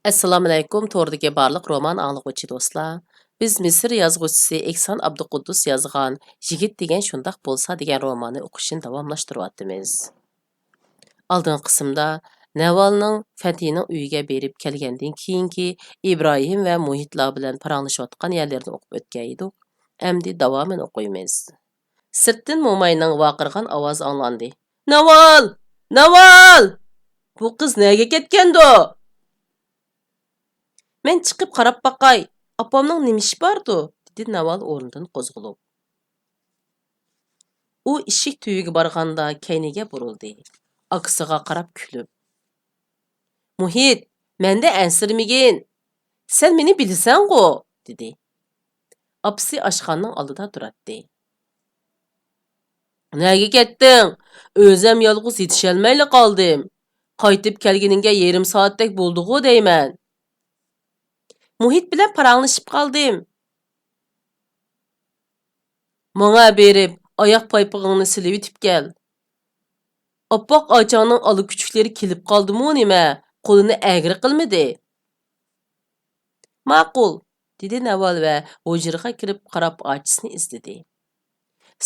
Assalomu alaykum, to'rdagi barliq roman anglag'uvchi do'stlar. Biz Misr yozuvchisi Ehson Abduquddus yozgan Yigit degan shundoq bo'lsa degan romanni o'qishni davomlashtiryapmiz. Oldingi qismda Navalning Fatining uyiga berib kelgandan keyingi Ibrohim va Muhitlar bilan paranglashayotgan yerlarni o'qib o'tgan edik. Endi davomini o'qiymiz. Sirtdan Mo'mayning vaqirgan ovozi anglandi. Naval! Naval! Bu qiz nega ketgandi? Men chiqib qarab baqay. Apamning nima ishi bor-ku? dedi Naval o'rnidan qo'zg'alib. U eshik tuyiga borganda kayniga burildi. Akasiga qarab kulib. Muhit, menda ansirmagin. Sen meni bilasan-ku, dedi. Apsi oshxonaning oldida turadi. Nega ketding? O'zim yolg'iz yetisholmayli qoldim. Qaytib kelganingga yarim soatdek bo'ldi-ku deyman. Muhit bilan paranglashib qoldim. Menga berib, oyoq paypog'ingni silib yetib kel. Oppoq ochangning ola kuchuklari kelib qoldimi nima? Qo'lini agri qilmadi. Ma'qul, dedi Naval va hujraga kirib qarab ochisini izladi.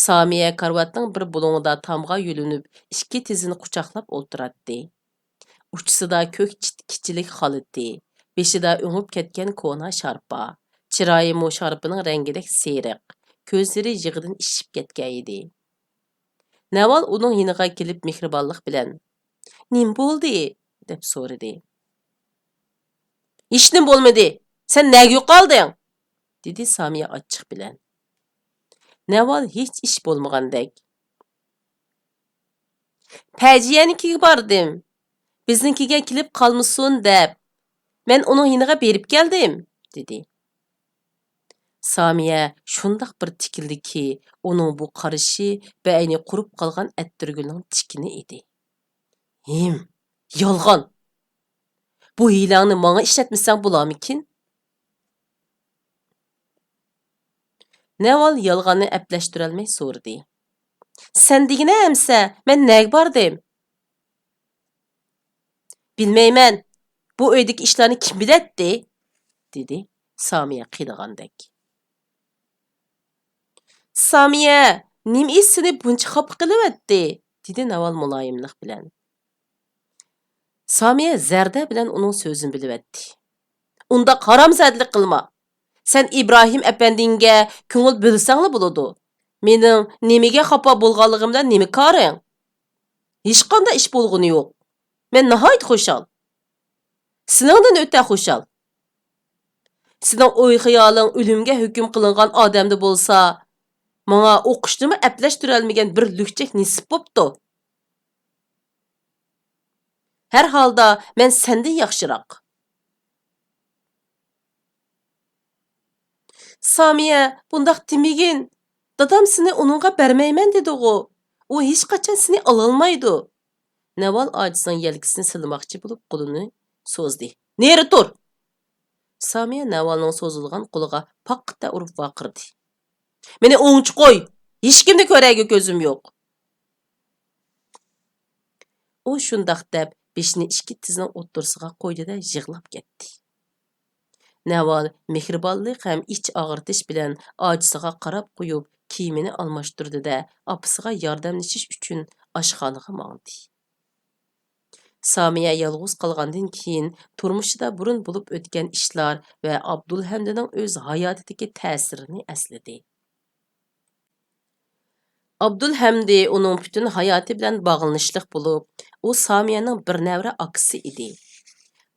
Samiya karvatning bir bulungida tomga yulinib, ikki tizini quchoqlab o'ltiradi. Uchsida ko'k kichilik xoliti, beshida o'ngib ketgan kona sharpa, chiroyi mo sharpining rangidek seriq, ko'zlari yig'idan ishib ketgan edi. Naval uning yiniga kelib mehribonlik bilan "Nim bo'ldi?" deb so'radi. "Hech nim bo'lmadi. Sen nega yo'qolding?" dedi Samiya ochiq bilan. Naval hech ish bo'lmagandek. "Pajiyanikiga bordim. Biznikiga kelib qolmasin deb. Men uning yiniga berib keldim", dedi. Samiya shundoq bir tikildiki, uning bu qarishi ba'ayni qurib qolgan attirgulning tikini edi. Yolg'on. Bu hilangni menga ishlatmasang bo'larmikin? Naval yolg'onni aplashtirolmay so'radi. Sen degina emsa, men nega bordim? Bilmayman. Bu uydagi ishlarni kim biladi? dedi Samiya qiynagandek. Samiya, nima seni buncha xafa qilyapti? dedi Naval muloyimlik bilan. Samiya zarda bilan uning so'zini bilyapti. Unda qaramzadlik qilma. Sen İbrahim apandingga ko'ngil bilsangla bo'ladi. Mening nimaga xafa bo'lganligimdan nima ko'ring? Hech qanday ish bo'lg'ini yo'q. Men nihoyat xushal. Seningdan o'ta xushal. Sening o'y xiyoling o'limga hukm qilingan odamda bo'lsa, menga o'qishnimi aplashtirolmagan bir lukchak nisib bo'pti. Har holda men sendan yaxshiroq. Samiya, bundaq demagin. Dadam seni uningga bermayman dedi-ku. U hech qachon seni ololmaydi. Naval ojizning yelkasini silmoqchi bo'lib qo'lini so'zdi. Neri tur! Samiya Navalning so'zilgan qo'liga paqqa urib vaqirdi. Meni o'ngchi qo'y. Hech kimni ko'rayga ko'zim yo'q. U shundoq deb beshini ikki tizning o'ttirsiga qo'ydi-da yig'lab ketdi. Naval mehribonlik ham ich og'irtish bilan ojisiga qarab qo'yib, kiyimini almashtirdi-da, opasiga yordamlashish uchun oshxonaga mangdi. Samiya yolg'iz qolgandan keyin turmushida burun bo'lib o'tgan ishlar va Abdulhamdining o'z hayotidagi ta'sirini esladi. Abdulhamdi uning butun hayoti bilan bog'lanishliq bo'lib, u Samiyaning bir navra akasi edi.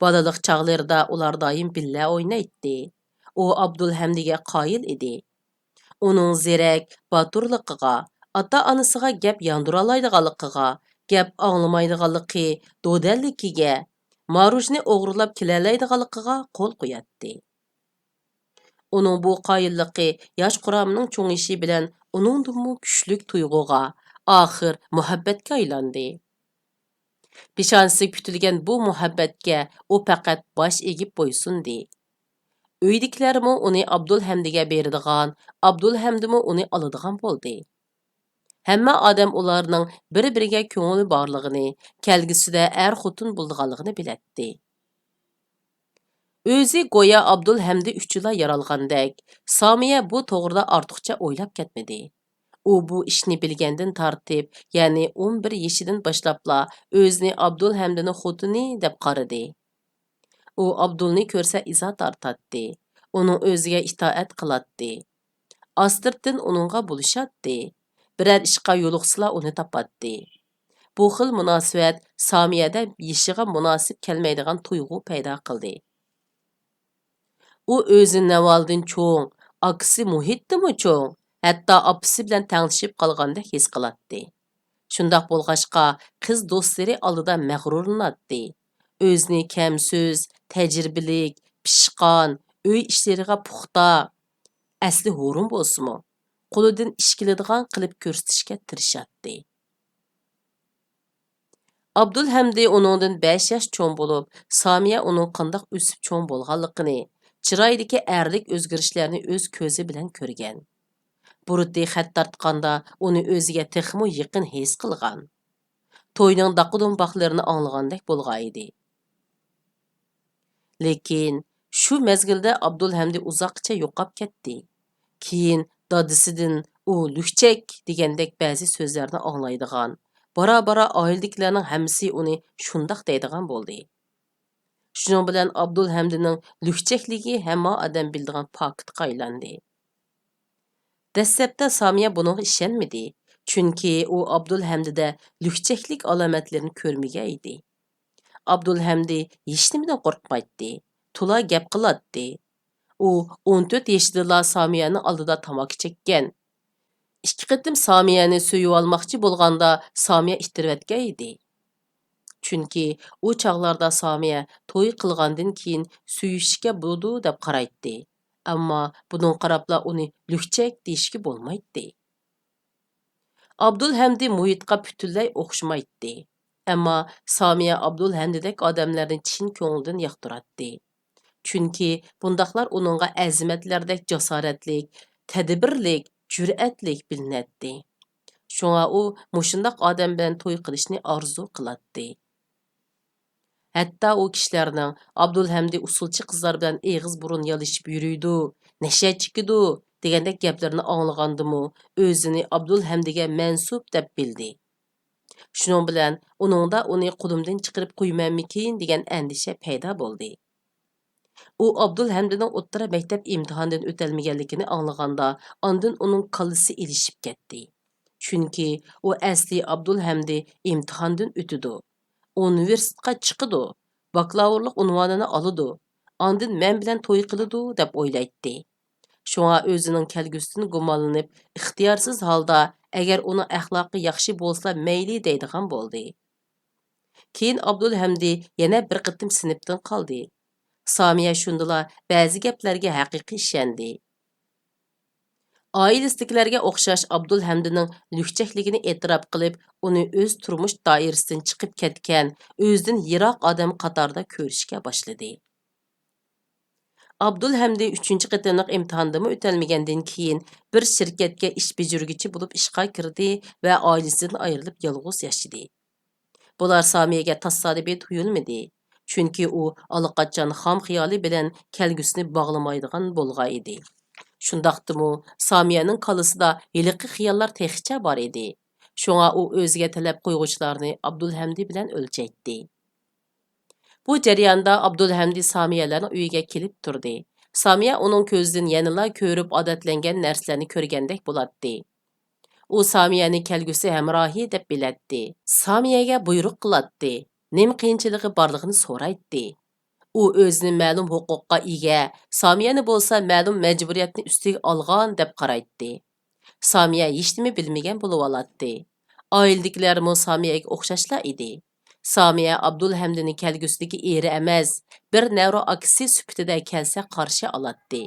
Balalik chog'larida ular doim billa o'ynaydi. U Abdulhamdiga qoyil edi. Uning zirak, baturligiga, ota-onasiga gap yondira olmaydiganligiga, gap anglamaydiganligi, do'dalligiga, marujni o'g'irlab kelalaydiganligiga qo'l qo'yatdi. Uning bu qoyilligi yosh quramining cho'ngishi bilan uningdimi kuchlik tuyg'uga, oxir muhabbatga aylandi. Peshonasi kutilgan bu muhabbatga u faqat bosh egib bo'ysundi. Uydagilarmi uni Abdulhamdiga beradigan, Abdulhamdimi uni oladigan bo'ldi. Hamma odam ularning bir-biriga ko'ngli borligini, kelgusida er-xotin bo'lganligini biladi. O'zi go'yo Abdulhamdi uchula yaralgandek, Samiya bu to'g'rida ortiqcha o'ylab ketmadi. U bu ishni bilgandan tortib, ya'ni 11 yoshidan boshlabla o'zini Abdulhamdini xotini deb qaradi. U Abdulni ko'rsa izo tortadi. Uning o'ziga itoat qiladi. Astirdan uningga bulishadi. Biror ishqa yo'liqsila uni topadi. Bu xil munosabat Samiyada yishiga munosib kelmaydigan tuyg'u paydo qildi. U o'zi Navaldan cho'ng, akasi Muhitdimi cho'ng, hatto opasi bilan tanglashib qolgandek his qiladi. Shundoq bo'lg'achqa qiz do'stlari oldida mag'rurlanadi. O'zini kamso'z, tajribalik, pishqon, uy ishlariga puxta, asli ho'rim bo'lsa-mu, qo'lidan ish keladigan qilib ko'rsatishga tirishadi. Abdulhamdi uningdan 5 yosh cho'ng bo'lib, Samiya uning qandoq o'sib cho'ng bo'lganligini, chiroydagi ərlik o'zgarishlarni o'z ko'zi bilan ko'rgan. Burutdi xat tartqanda uni o'ziga texmo yaqin his qilgan. To'yning daqudunbaqlarini anglagandek bo'lgan edi. Lekin shu mezgilda Abdulhamdi uzoqcha yo'qab ketdi. Keyin dadisidan u lukchak degandek ba'zi so'zlarni anglaydigan. Bora-bora oiladagilarning hammasi uni shundoq deydigan bo'ldi. Shuning bilan Abdulhamdining lukchakligi hamma odam bildigan faktga aylandi. Dastlabda Samiya bunga ishonmadi, chunki u Abdulhamdida lukchaklik alomatlarini ko'rmagan edi. Abdulhamdi hech nimadan qo'rqmaydi, to'la gap qiladi. U 14 yoshida Samiyani oldida tamaki chekkan. Ikki qatim Samiyani so'yib olmoqchi bo'lganda Samiya ittirayotgan edi. Chunki u chaqlarda Samiya to'y qilgandan keyin suyishga bo'ldi deb qaraydi. Ammo bunun qarabla uni lukchak deyishga bo'lmaydi. Abdulhamdi muhitga butunlay o'xshamaydi. Ammo Samiya Abdulhamdidek odamlarni chin ko'ngildan yoqtiradi. Chunki bundaqlar uningga azimatlardek jasoratlik, tadbirlik, jur'atlik bilinadi. Shunga u mushundaq odam bilan to'y qilishni orzu qiladi. Hatta o kishilarning Abdulhamdi usulchi qizlar bilan eg'iz burun yalishib yuriydi, nashat chekidi degandek gaplarni anglagandimi, o'zini Abdulhamdiga mansub deb bildi. Shuning bilan uningda uni qo'limdan chiqarib qo'ymanmikin degan andisha paydo bo'ldi. U Abdulhamdining o'ttira maktab imtihonidan o'talmaganligini anglaganda, ondan uning kallasi ilishib ketdi. Chunki u asli Abdulhamdi imtihondan o'tidi. Universitetga chiqidi, bakalavrlik unvonini oladi. Ondan men bilan to'y qiladi deb o'ylaydi. Shunga o'zining kelgusidan gumonlanib, ixtiyorsiz holda agar uning axloqi yaxshi bo'lsa mayli deydigan bo'ldi. Keyin Abdulhamdi yana bir qitim sinfdan qoldi. Samiya shundala ba'zi gaplarga haqiqiy ishondi. Oilasidagilarga o'xshash Abdulhamdining lukchakligini e'tirof qilib, uni o'z turmush doirasidan chiqib ketgan, o'zidan yiroq odam qatorida ko'rishga boshladi. Abdulhamdi 3-qatimliq imtihondami o'talmagandan keyin bir shirkatga ish bajirguvchi bo'lib ishga kirdi va oilasidan ayrilib yolg'iz yashadi. Bular Samiyaga tasodifiy tuyulmadi, chunki u allaqachon xom xiyoli bilan kelgusini bog'lamaydigan bo'lgan edi. Shundaqdimi, Samiyaning qalısida hiliqi xiyollar texicha bor edi. Shunga u o'ziga talab qo'yg'uchilarni Abdulhamdi bilan o'lchaydi. Bu jarayonda Abdulhamdi Samiyalarning uyiga kelib turdi. Samiya uning ko'zidan yanala ko'rib odatlangan narsalarni ko'rgandek bo'ladi. U Samiyani kelgusi hamrohi deb biladi. Samiyaga buyruq qiladi. Nima qiyinchiligi borligini so'raydi. U o'zini ma'lum huquqqa ega, Samiyani bo'lsa ma'lum majburiyatni ustiga olgan deb qaraydi. Samiya hech nima bilmagan bo'lib oladi. Oiladagilarmi Samiyaga o'xshashlar edi. Samiya Abdulhamdini kelgusidagi eri emas, bir nevra aksi sifatida kelsa qarshi oladi.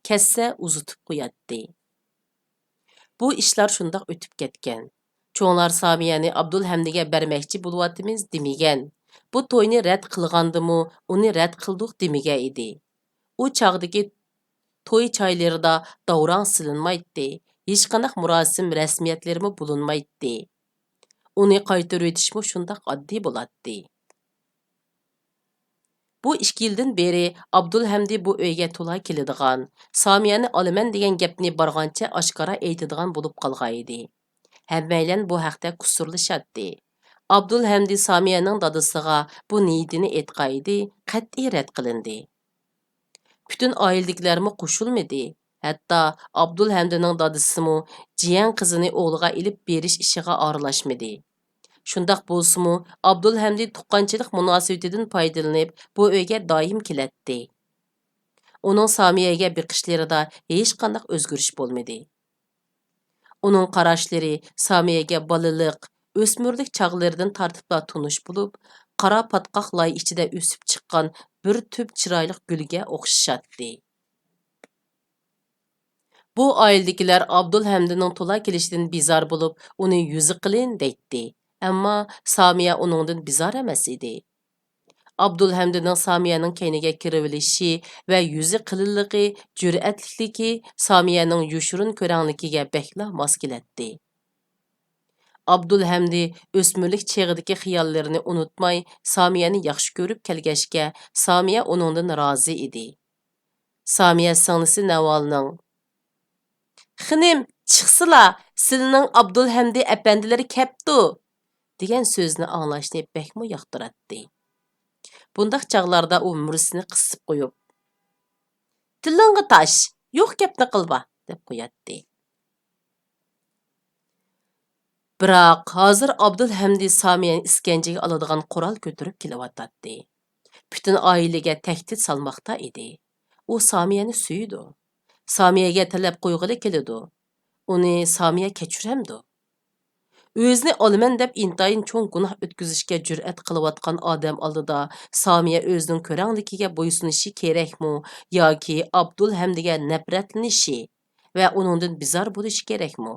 Kessa uzutib qo'yadi. Bu ishlar shundoq o'tib ketgan. Cho'nglar Samiyani Abdulhamdiga bermoqchi bo'lyapmiz demagan. Bu to'yni rad qilgandimi, uni rad qildik demagan edi. U chog'dagi to'y choylarida davron silinmaydi. Hech qanday murosim rasmiyatlarimi bo'linmaydi. Uni qaytarib o'tishmi shundoq oddiy bo'ladi. Bu 2 yildan beri Abdulhamdi bu uyga to'la keladigan, Samiyani olaman degan gapni bargancha oshkora aytadigan bo'lib qolgan edi. Hammaylar bu haqda kusurlashatdi. Abdulhamdi Samiyaning dadasiga bu niyatini aytqaydi, qat'iy rad qilindi. Bütün oiladagilarmi qo'shilmadi. Hatto Abdulhamdining dadasimi jiyan qizini o'g'liga ilib berish ishiga aralashmadi. Shundaq bo'lsa-mu, Abdulhamdi tuqqanchilik munosabatidan foydalanib, bu uyga doim kelatdi. Uning Samiyaga biqishlarida hech qanday o'zgarish bo'lmadi. Uning qarashlari Samiyaga balaliq, o'smirlik chaqlaridan tartibla tunish bo'lib, qara patqoq loy ichida o'sib chiqqan bir tüp chiroyli gulga o'xshatdi. Bu oiladagilar Abdulhamdining to'la kelishidan bizar bo'lib, uni yuzi qilin deydi. Ammo Samiya uningdan bizar emas edi. Abdulhamdining Samiyaning kayniga kirivilishi va yuzi qilinligi, jur'atlikligi Samiyaning yushurun ko'rangligiga bekla mos kelatdi. Abdulhamdi o'smirlik cheg'idagi xiyollarini unutmay, Samiyani yaxshi ko'rib kelgachga, Samiya uningdan rozi edi. Samiya singlisi Navalning "Xinim, chiqsila, sizning Abdulhamdi apandilari keptu" degan so'zni anglashni bekmo yoqtiratdi. Bundaq chaqlarda u mursini qisib qo'yib, "Tilingga tash, yo'q gapni qilba" deb qo'yatdi. Biroq hozir Abdulhamdi Samiyani iskanjaga oladigan qurol ko'tarib kelyotdi. Bütün oilaga tahdid salmoqda edi. U Samiyani suydi. Samiyaga talab qo'yg'ili keladi. Uni Samiya kechiramdi. O'zini olaman deb intayin cho'ng gunoh o'tkazishga jur'at qilayotgan odam oldida Samiya o'zining ko'rangligiga bo'ysunishi kerakmi yoki Abdulhamdiga nafratlanishi va uningdan bizar bo'lishi kerakmi?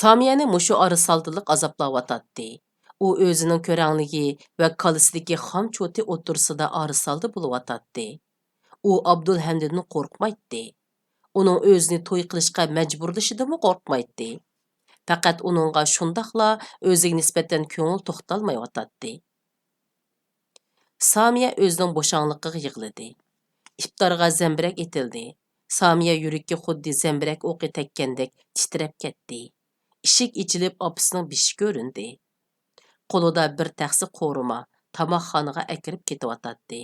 Samiyani mushu arisaldilik azoblayotdi. U o'zining ko'rangligi va kalisidagi xom cho'ti o'tirsida arisaldi bo'layotdi. U Abdulhamdidan qo'rqmaydi. Uning o'zini to'y qilishga majburlashidan qo'rqmaydi. Faqat uningga shundaqla o'ziga nisbatan ko'ngil to'xtalmayotdi. Samiya o'zining bo'shangligiga yig'ladi. Iftorga zambirak etildi. Samiya yuragi xuddi zambirak o'qi tekkandek titrab ketdi. Ishik ichilib opasining beshi ko'rindi. Qo'lida bir taxsi qo'rima tomoqxonaga akirib ketyotdi.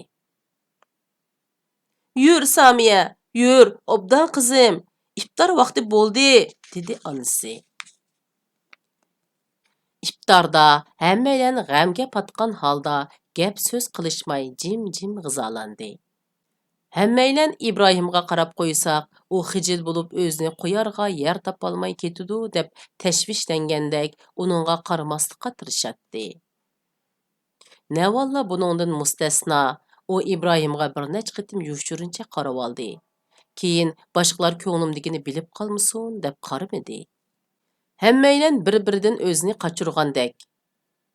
"Yur Samiya, yur, obdan qizim, iftor vaqti bo'ldi", dedi onasi. İftarda hammalar g'amga patqan holda gap so'z qilishmay jim-jim g'izalandi. Hammalar Ibrohimga qarab qo'ysak, u xijil bo'lib o'zini qo'yarga yer topolmay ketidi deb tashvishlangandek uningga qaramaslikqa tirishatdi. Navalla buningdan mustasno, u Ibrohimga bir necha qitim yoshirincha qarab oldi. Keyin boshqalar ko'nglimdagini bilib qolmasin deb qaramadi. Hammaylar bir-biridan o'zini qochirgandek,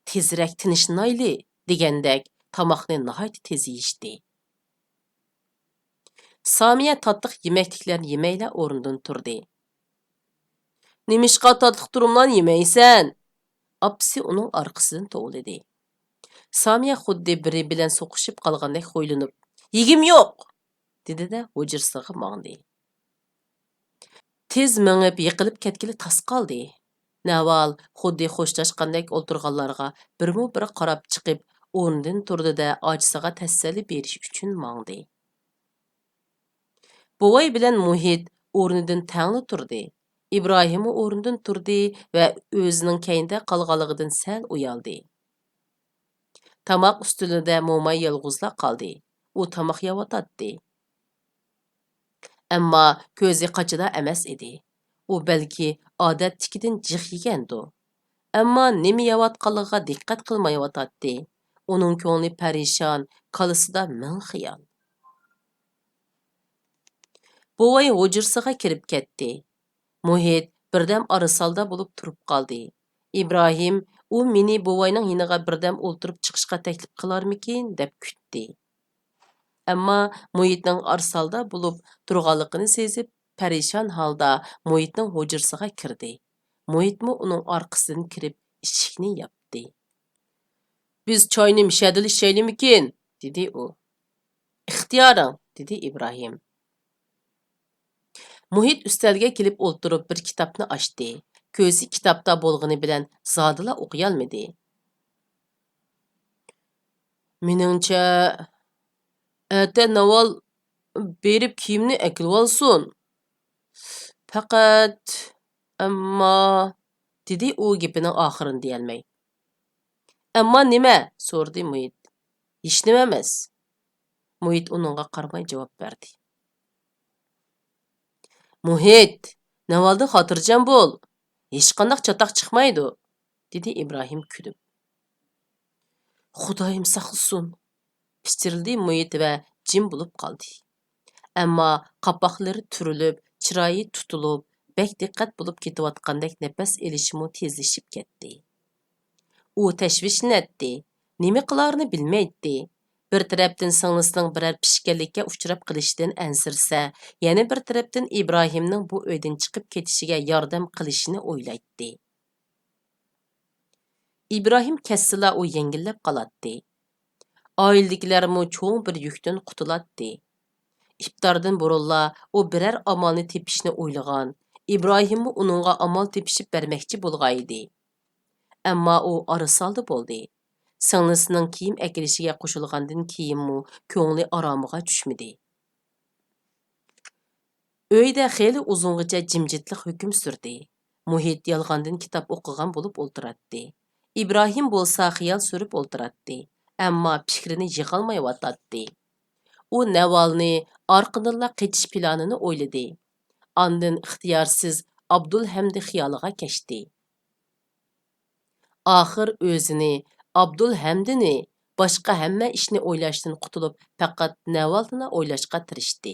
tezroq tinchlanayli degandek tomoqni nihoyat tez yeyishdi. Samiya tatliq yemakliklarni yemayla o'rnidan turdi. "Nimishqa tatliq turumlarni yemaysan?" Apsi uning orqasidan to'g'ladi. Samiya xuddi biri bilan so'qishib qolgandek xo'ylanib, "Yegim yo'q", dedi-da hujrasiga mangdi. Tez mengib yiqilib ketgili tas qoldi. Naval xuddi xo'shlashgandek o'tirganlarga birmu-bir qarab chiqib, o'rnidan turdi-da ochisiga tasalli berish uchun mangdi. Buvay bilan Muhit o'rnidan tangli turdi. Ibrohim o'rnidan turdi va o'zining kaynda qolganligidan sal uyaldi. Tamoq ustulida mo'may yolg'izla qoldi. U tamoq yeyotdi. Ammo ko'zi qachida emas edi. U balki odatdagidan jiq yegandi. Ammo nima yeyotganligiga diqqat qilmayotdi. Uning ko'ngli parishon, qolisida ming xiyol. Buvay hujrasiga kirib ketdi. Muhit birdam arisalda bo'lib turib qoldi. Ibrohim u meni buvayning yiniga birdam o'ltirib chiqishga taklif qilarmikin deb kutdi. Ammo Muhitning arisalda bo'lib turganligini sezib, parishon holda Muhitning hujrasiga kirdi. Muhitmi uning orqasidan kirib eshikni yopdi. Biz çayını müşədil içeylimikin, dedi o. İxtiyaring, dedi İbrahim. Muhit üstəlgə kelib o'ltirib bir kitapni açdı. Ko'zi kitapda bo'lg'ini bilan zodila o'qiyolmadi. Meningcha, ata Naval berib kiyimni akilib olsin. Faqat, ammo, dedi u gapining oxirini deyolmay. Ammo nima? so'radi Muhit. Hech nima emas. Muhit uningga qaramay javob berdi. Muhit, Navaldan xotirjam bo'l. Hech qanday chatoq chiqmaydi, dedi İbrahim kulib. Xudoyim saqlasin, pichirdi Muhit va jim bo'lib qoldi. Ammo qapoqlari turilib, chiroyi tutilib, bek diqqat bo'lib ketayotgandek nafas elishimi tezlashib ketdi. U tashvishlanadi, nima qilarini bilmaydi. Bir tarafdan singlisining biror pishganlikka uchrab qilishidan ansirsa, yana bir tarafdan İbrahimning bu uydan chiqib ketishiga yordam qilishini o'ylaydi. İbrahim kessila u yengillab qoladi. Oiladagilarmi cho'ng bir yukdan qutuladi. İftardan burunla o birer amalni tepishni o'ylagan. İbrahim uningga amal tepishib bermoqchi bo'lgan edi. Ammo u arasaldi bo'ldi. Singlisining kiyim akilishiga qo'shilgandan keyinmi ko'ngli aromiga tushmadi. Uyda xeyli uzungacha jimjitlik hukm surdi. Muhit yolg'ondan kitob o'qigan bo'lib o'ltiradi. İbrahim bo'lsa xiyol surib o'ltiradi. Ammo fikrini yig'olmayotdi. U Navalni orqadanla qechish planini o'yladi. Ondan ixtiyorsiz Abdulhamdi xiyoliga kechdi. Oxir o'zini, Abdulhamdini, boshqa hamma ishni o'ylashdan qutulib, faqat Navalni o'ylashga tirishdi.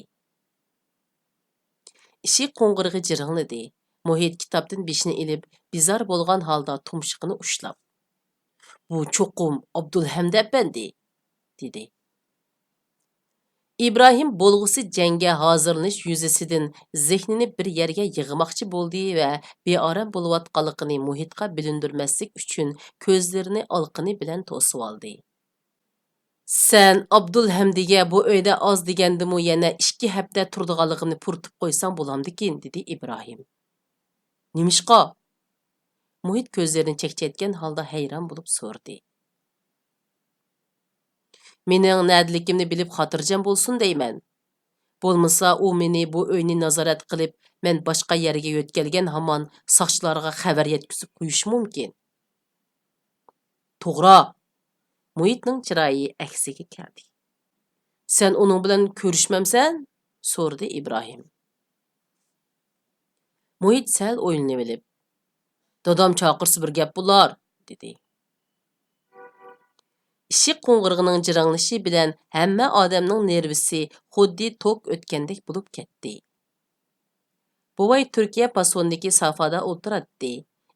Ishi qo'ng'irig'i jiringladi. Muhit kitobdan beshini ilib, bizar bo'lgan holda tumshuqini ushlab. Bu cho'qim Abdulhamdi apandi, dedi. İbrahim bo'lg'usi jangga hozirlanish yuzasidan zehnini bir yerga yig'moqchi bo'ldi va beoram bo'layotganligini Muhitga bilindirmaslik uchun ko'zlarini olqini bilan to'sib oldi. Sen Abdulhamdiga bu uyda oz degandimu yana 2 hafta turdiganligini purtib qo'ysang bo'lamdikin, dedi İbrahim. Nimishqa? Muhit ko'zlarini chekchaytgan holda hayron bo'lib so'rdi. Mening nadiligimni bilib xotirjam bo'lsin deyman. Bo'lmasa u meni bu uyni nazorat qilib, men boshqa yerga yo'tkalgan hamon soqchilarga xabar yetkazib qo'yish mumkin. To'g'ri. Muhitning chiroyi aksiga keldi. Sen uning bilan ko'rishmamsan? so'rdi İbrahim. Muhit sal o'ylanib olib, "Dadam chaqirsa bir gap bo'lar", dedi. Ishik qo'ng'irig'ining jiranglishi bilan hamma odamning nervisi xuddi tok o'tgandek bo'lib ketdi. Buvay Turkiya pasondagi safada o'tiradi.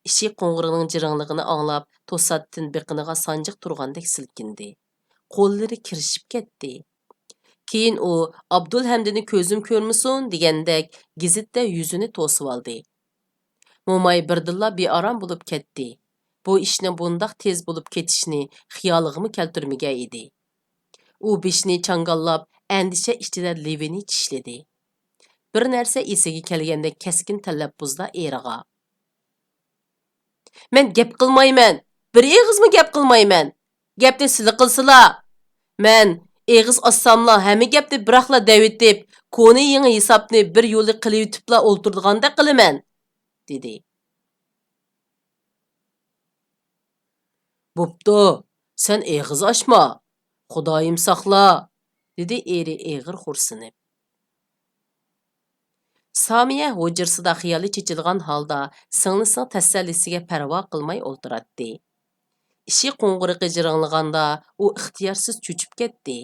Ishik qo'ng'irig'ining jirangligini anglab, to'satdan biqiniga sanjiq turgandek silkindi. Qo'llari kirishib ketdi. Keyin u Abdulhamdini ko'zim ko'rmasin degandek gazitda yuzini to'sib oldi. Mo'may birdilla bearam bo'lib ketdi. Bu ishni bundaq tez bo'lib ketishni xiyoliga keltirmagan edi. U beshini changallab, andisha ichida levini tishladi. Bir narsa esiga kelgandek keskin talaffuzda eriga. Men gap qilmayman. Bir eg'izmi gap qilmayman. Gapni sizlar qilsizlar. Men eg'iz ossamla hamma gapni biroqla davitib, koni yangi hisobni bir yo'li qilib yutibla o'ltirdiganda qilaman, dedi. Bo'pti, sen eg'iz ochma. Xudoyim saqla, dedi eri eg'ir xo'rsinib. Samiya hujrsida xiyoli chechilgan holda singlisining tasallisiga parvo qilmay o'ltiradi. Ishi qo'ng'irig'i jiranglaganda u ixtiyorsiz cho'chib ketdi.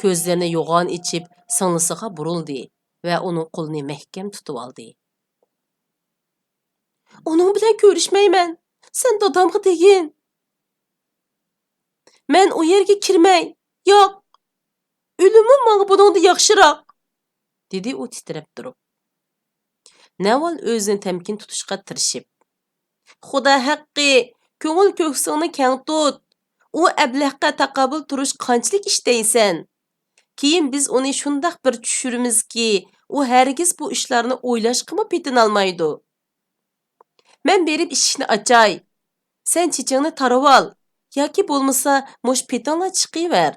Ko'zlarini yo'g'on ichib singlisiga burildi va uning qo'lini mahkam tutib oldi. Uning bilan ko'rishmayman. Sen dadamga degin. Men u yerga kirmay. Yo'q. O'limim menga buningda yaxshiroq, dedi u titrab turib. Naval o'zini tamkin tutishga tirishib, "Xudo haqqi, ko'ngil ko'ksingni keng tut. u ablahqa taqobil turish qanchalik ish deysan? Keyin biz uni shundoq bir tushurimizki, u hargiz bu ishlarni o'ylashqimi petinolmaydi. Men berib eshikni ochay. Sen chechingni tarab ol. Yoki bo'lmasa, mush petingla chiqiver.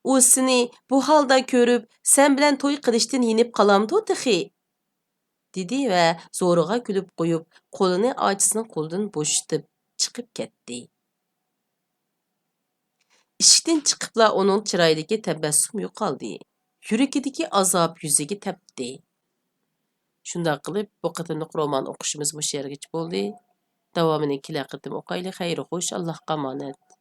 U seni bu holda ko'rib, sen bilan to'y qilishdan yinib qolamdi tixi. Dedi va zo'rig'a kulib qo'yib, qo'lini ochisining qo'lidan bo'shatib chiqib ketdi. Ishdan chiqibla uning chiroyidagi tabassum yo'qoldi. Yuragidagi azob yuziga tepdi. Shunday qilib, bu qatimliq roman o'qishimiz bu yergacha bo'ldi. Davomini kelasi qatim o'qaylik. Xayr xo'sh, Allohga omonat.